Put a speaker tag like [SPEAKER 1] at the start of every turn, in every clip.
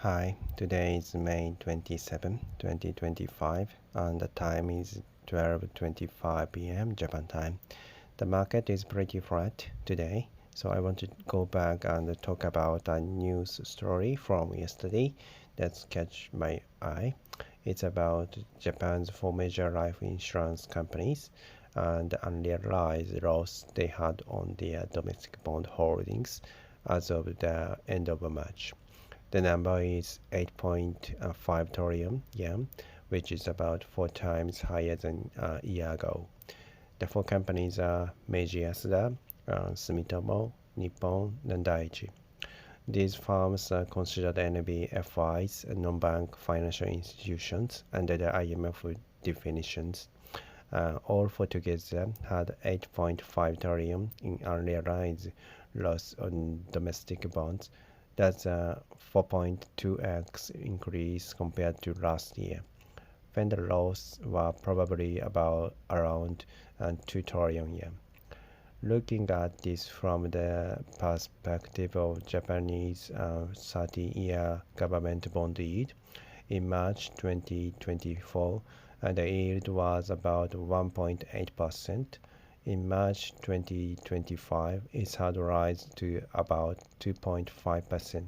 [SPEAKER 1] Hi, today is May 27, 2025, and the time is 12:25 p.m. Japan time. The market is pretty flat today, so I want to go back and talk about a news story from yesterday that's catch my eye. It's about Japan's four major life insurance companies and the unrealized loss they had on their domestic bond holdings as of the end of March. The number is 8.5 trillion yen, which is about four times higher than a year ago. The four companies are Meiji Yasuda, Sumitomo, Nippon, and Daiichi. These firms are considered NBFIs, non-bank financial institutions, under the IMF definitions. All four together had 8.5 trillion in unrealized loss on domestic bonds. That's a 4.2x increase compared to last year. Vendor loss were probably about around 2 trillion yen. Looking at this from the perspective of Japanese 30-year government bond yield, in March 2024, the yield was about 1.8%. In March 2025, it had risen to about 2.5%.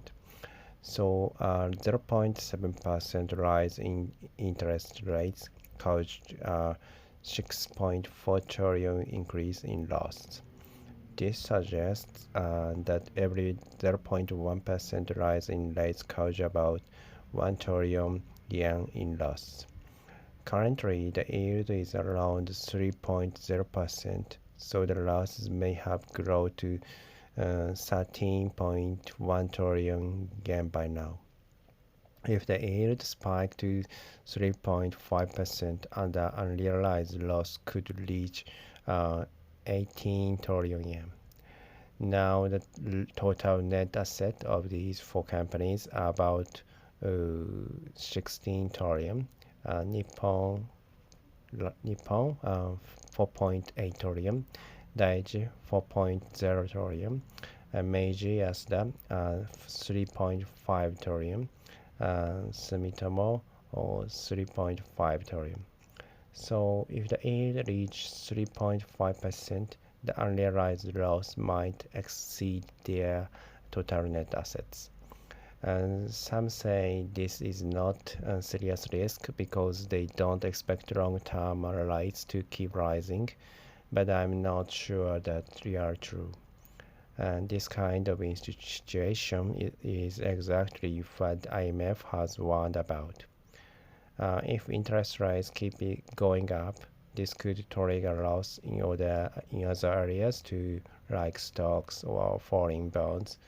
[SPEAKER 1] So a 0.7% rise in interest rates caused a 6.4 trillion increase in loss. This suggests that every 0.1% rise in rates causes about 1 trillion yen in loss. Currently, the yield is around 3.0%, so the losses may have grown to 13.1 trillion yen by now. If the yield spiked to 3.5%, and the unrealized loss could reach 18 trillion yen. Now, the total net asset of these four companies are about 16 trillion. Nippon 4.8 trillion, Daiichi 4.0 trillion, Meiji Yasuda 3.5 trillion, Sumitomo 3.5 trillion. So if the yield reaches 3.5%, the unrealized loss might exceed their total net assets. And some say this is not a serious risk because they don't expect long-term rates to keep rising, but I'm not sure that they are true. And this kind of situation is exactly what IMF has warned about. If interest rates keep going up, this could trigger loss in other areas too, like stocks or foreign bonds.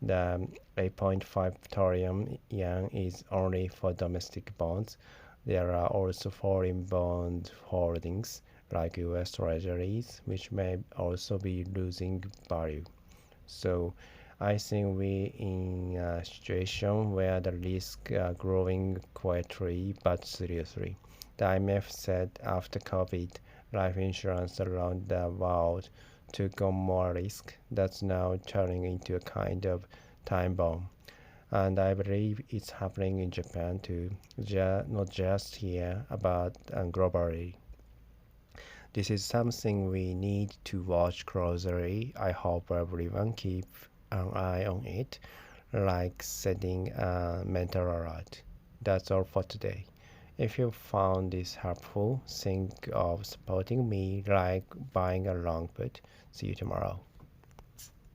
[SPEAKER 1] The 8.5 trillion yen is only for domestic bonds. There are also foreign bond holdings like US Treasuries, which may also be losing value. So I think we in a situation where the risks are growing quietly but seriously. The IMF said after COVID, life insurance around the world took on more risk. That's now turning into a kind of time bomb. And I believe it's happening in Japan too, not just here, but globally. This is something we need to watch closely. I hope everyone keep an eye on it, like setting a mental alert. That's all for today. If you found this helpful, think of supporting me like buying a long put. See you tomorrow.